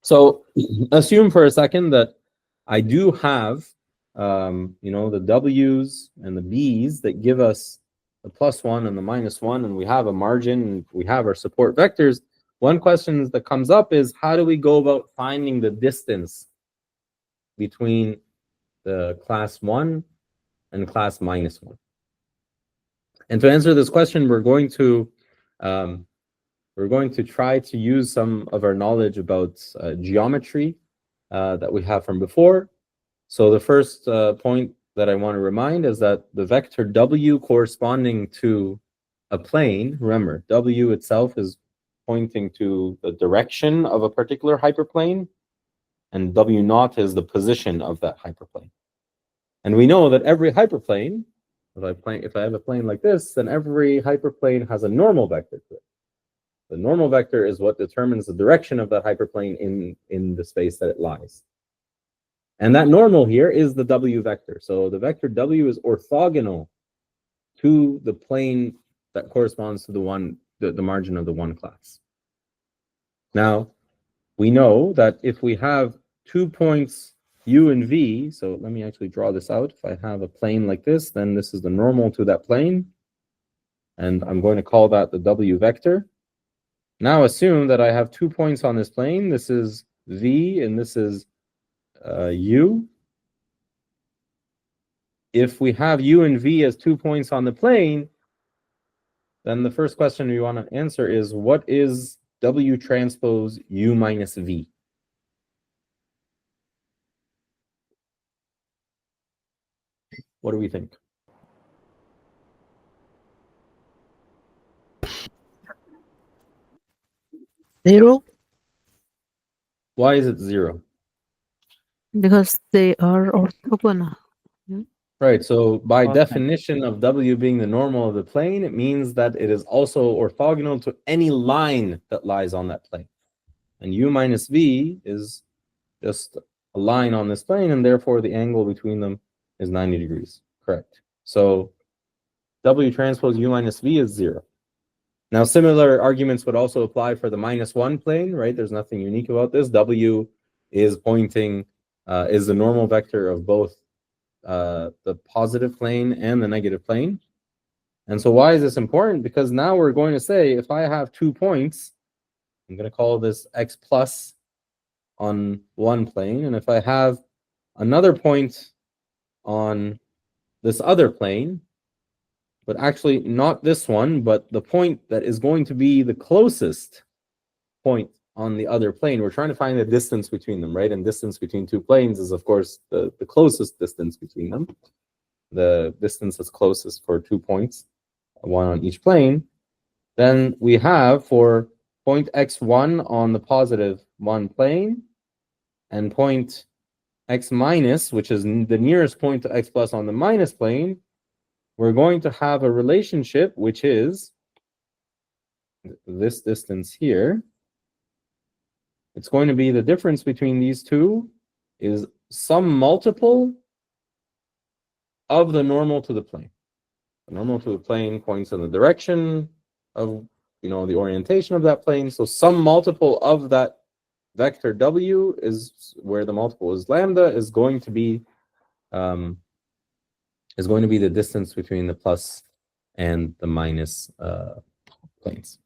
So assume for a second that I do have, the W's and the B's that give us the +1 and the -1, and we have a margin, and we have our support vectors. One question that comes up is, how do we go about finding the distance between the class 1 and class -1? And to answer this question, we're going to try to use some of our knowledge about geometry that we have from before. So the first point that I want to remind is that the vector W corresponding to a plane, remember, W itself is pointing to the direction of a particular hyperplane, and W0 is the position of that hyperplane. And we know that every hyperplane, if I have a plane like this, then every hyperplane has a normal vector to it. The normal vector is what determines the direction of that hyperplane in the space that it lies. And that normal here is the W vector. So the vector W is orthogonal to the plane that corresponds to the margin of the one class. Now, we know that if we have 2 points U and V, so let me actually draw this out. If I have a plane like this, then this is the normal to that plane. And I'm going to call that the W vector. Now assume that I have 2 points on this plane. This is V and this is U. If we have U and V as 2 points on the plane, then the first question we want to answer is, what is W transpose U minus V? What do we think? Zero, Why is it 0? because they are orthogonal. Right, so by Okay. definition of W being the normal of the plane, it means that it is also orthogonal to any line that lies on that plane. And U minus V is just a line on this plane, and therefore the angle between them is 90 degrees. Correct. So W transpose U minus V is 0. Now, similar arguments would also apply for the -1 plane, right? There's nothing unique about this. W is pointing, is the normal vector of both the positive plane and the negative plane. And so why is this important? Because now we're going to say, if I have 2 points, I'm going to call this X plus on one plane. And if I have another point on this other plane, but actually not this one, but the point that is going to be the closest point on the other plane, we're trying to find the distance between them, right? And distance between 2 planes is, of course, the closest distance between them. The distance that's closest for 2 points, one on each plane. Then we have for point x1 on the positive 1 plane and point x minus, which is the nearest point to x plus on the minus plane, we're going to have a relationship which is this distance here. It's going to be the difference between these two is some multiple of the normal to the plane. The normal to the plane points in the direction of, the orientation of that plane. So some multiple of that vector W is where the multiple is lambda is going to be the distance between the plus and the minus planes.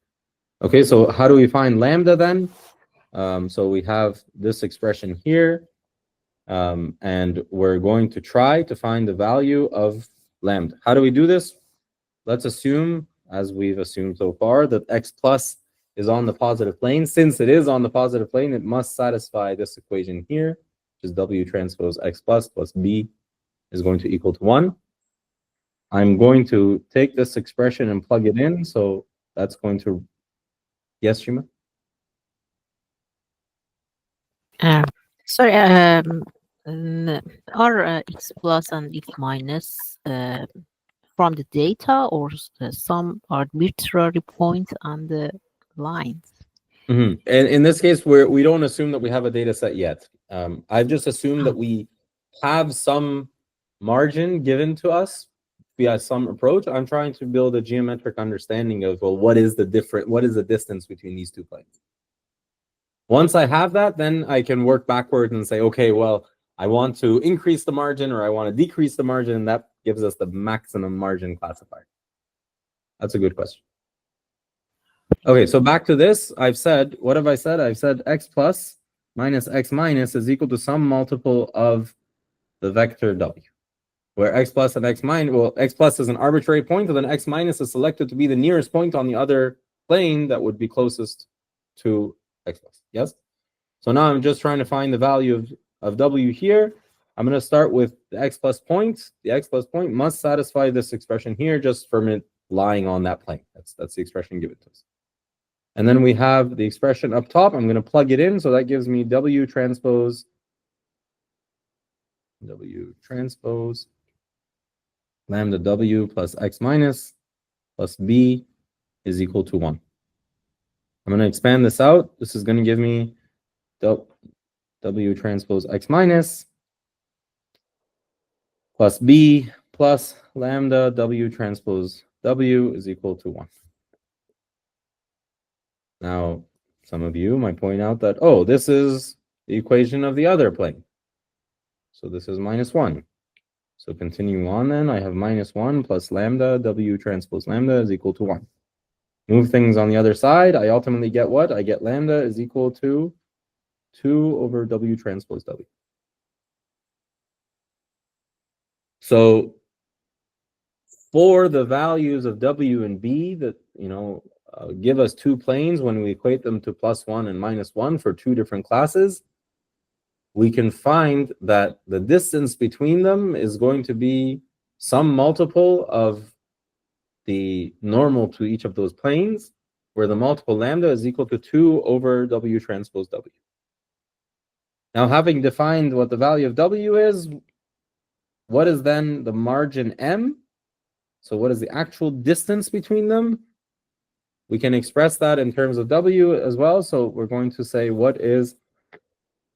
Okay, so how do we find lambda then? So we have this expression here, and we're going to try to find the value of lambda. How do we do this? Let's assume, as we've assumed so far, that x plus is on the positive plane. Since it is on the positive plane, it must satisfy this equation here, which is W transpose x plus B is going to equal to 1. I'm going to take this expression and plug it in. So that's going to, yes, Shima? Sorry, are x plus and x minus from the data or some arbitrary point on the lines? And in this case, we don't assume that we have a data set yet. I've just assumed that we have some margin given to us via some approach. I'm trying to build a geometric understanding of, well, what is the distance between these 2 planes? Once I have that, then I can work backwards and say, okay, well, I want to increase the margin or I want to decrease the margin, and that gives us the maximum margin classifier. That's a good question. Okay, so back to this. I've said, what have I said? I've said x plus minus x minus is equal to some multiple of the vector w, where x plus and x minus, well, x plus is an arbitrary point, and then x minus is selected to be the nearest point on the other plane that would be closest to x plus. Yes? So now I'm just trying to find the value of w here. I'm going to start with the x plus point. The x plus point must satisfy this expression here just from it lying on that plane. That's the expression given to us. And then we have the expression up top. I'm going to plug it in. So that gives me w transpose lambda w plus x minus plus b is equal to 1. I'm going to expand this out. This is going to give me w transpose x minus plus b plus lambda w transpose w is equal to 1. Now, some of you might point out that, oh, this is the equation of the other plane. So this is minus 1. So continuing on then, I have minus 1 plus lambda w transpose lambda is equal to 1. Move things on the other side, I ultimately get what? I get lambda is equal to 2 over w transpose w. So for the values of w and b that, give us two planes when we equate them to +1 and -1 for two different classes, we can find that the distance between them is going to be some multiple of the normal to each of those planes, where the multiple lambda is equal to 2 over w transpose w. Now, having defined what the value of w is, what is then the margin m? So what is the actual distance between them? We can express that in terms of w as well. So we're going to say what is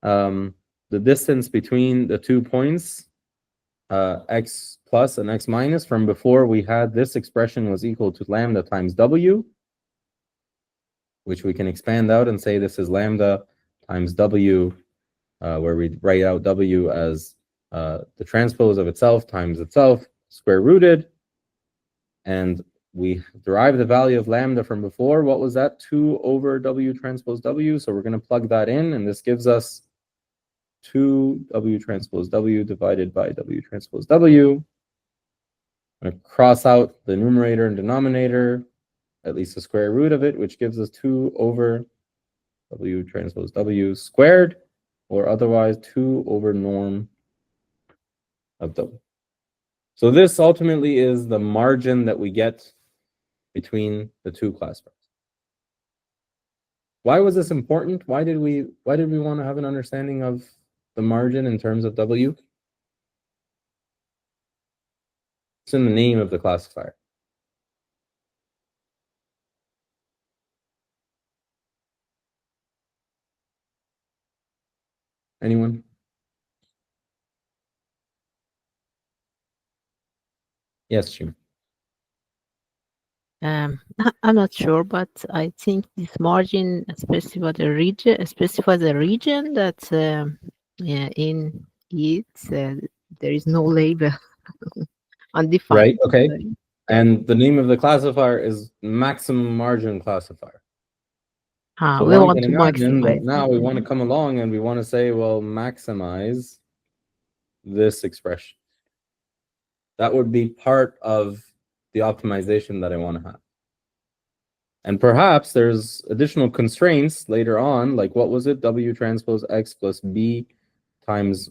the distance between the 2 points, x plus and x minus. From before, we had this expression was equal to lambda times w, which we can expand out and say this is lambda times w, where we write out w as the transpose of itself times itself, square rooted. And we derive the value of lambda from before. What was that? 2 over w transpose w. So we're going to plug that in, and this gives us 2 w transpose w divided by w transpose w. I'm going to cross out the numerator and denominator, at least the square root of it, which gives us 2 over w transpose w squared, or otherwise 2 over norm of w. So this ultimately is the margin that we get between the two classifiers. Why was this important? Why did we want to have an understanding of the margin in terms of w? It's in the name of the classifier. Anyone? Yes, Jim. I'm not sure, but I think this margin specifies the region that in it there is no label, undefined. Right. Okay. And the name of the classifier is maximum margin classifier. So we one want can to imagine maximize. that now we want to come along and we want to say, well, maximize this expression. That would be part of the optimization that I want to have. And perhaps there's additional constraints later on, like what was it? W transpose x plus b times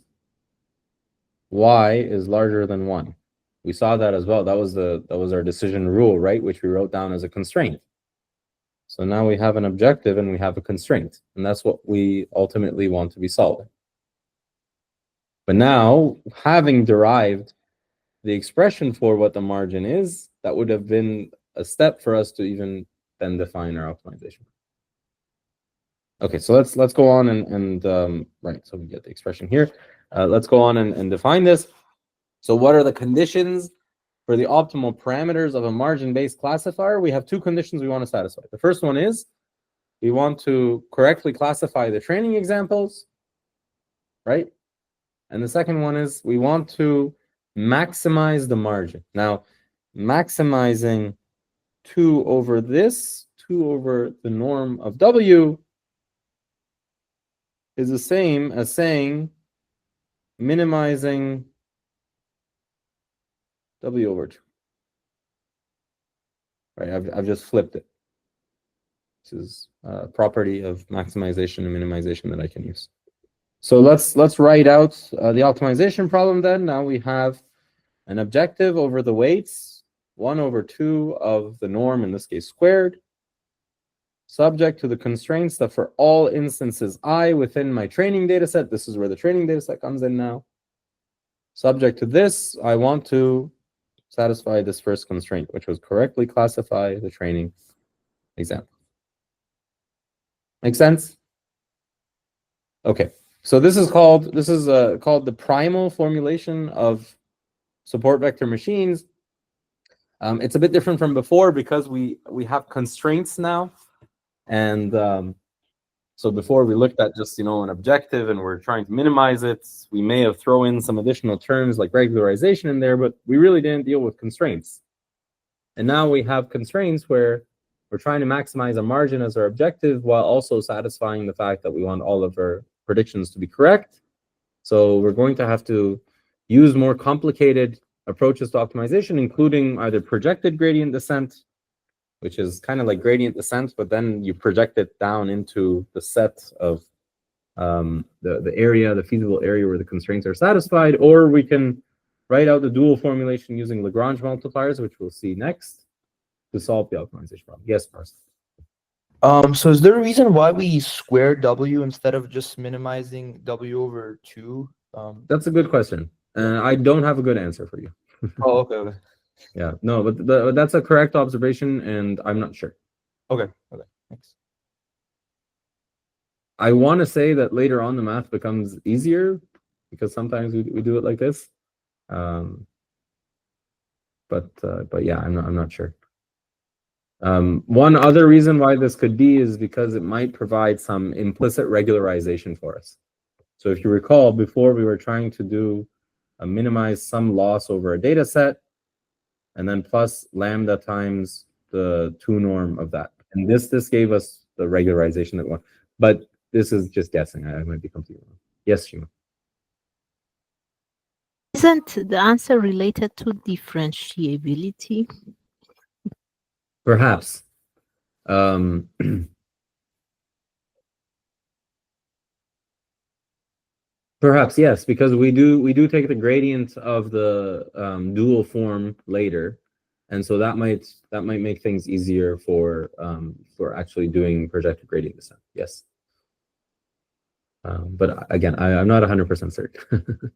y is larger than 1. We saw that as well. That was our decision rule, right? Which we wrote down as a constraint. So now we have an objective and we have a constraint, and that's what we ultimately want to be solving. But now, having derived the expression for what the margin is, that would have been a step for us to even then define our optimization. Okay, so let's go on and right, so we get the expression here. Let's go on and define this. So what are the conditions for the optimal parameters of a margin-based classifier? We have two conditions we want to satisfy. The first one is we want to correctly classify the training examples, right? And the second one is we want to maximize the margin. Now, maximizing 2 over this, 2 over the norm of W, is the same as saying minimizing W over 2. Right, I've just flipped it. This is a property of maximization and minimization that I can use. So let's write out the optimization problem then. Now we have an objective over the weights, 1 over 2 of the norm, in this case squared, subject to the constraints that for all instances I within my training data set, this is where the training data set comes in now, subject to this, I want to satisfy this first constraint, which was correctly classify the training example. Make sense? Okay. So this is called the primal formulation of support vector machines. It's a bit different from before because we have constraints now, and so before we looked at just an objective and we're trying to minimize it. We may have thrown in some additional terms like regularization in there, but we really didn't deal with constraints. And now we have constraints where we're trying to maximize a margin as our objective while also satisfying the fact that we want all of our predictions to be correct. So we're going to have to use more complicated approaches to optimization, including either projected gradient descent, which is kind of like gradient descent, but then you project it down into the set of the area, the feasible area where the constraints are satisfied, or we can write out the dual formulation using Lagrange multipliers, which we'll see next, to solve the optimization problem. Yes, Parsa. So is there a reason why we square W instead of just minimizing W over 2? That's a good question. I don't have a good answer for you. Oh, okay. Yeah, no, but that's a correct observation, and I'm not sure. Okay, thanks. I want to say that later on the math becomes easier because sometimes we do it like this. But yeah, I'm not sure. One other reason why this could be is because it might provide some implicit regularization for us. So if you recall, before we were trying to minimize some loss over a data set, and then plus lambda times the 2 norm of that. And this gave us the regularization that we want. But this is just guessing. I might be completely wrong. Yes, Shima. Isn't the answer related to differentiability? Perhaps. Perhaps, yes, because we do take the gradient of the dual form later, and so that might make things easier for actually doing projected gradient descent. Yes. But again, I'm not 100% certain.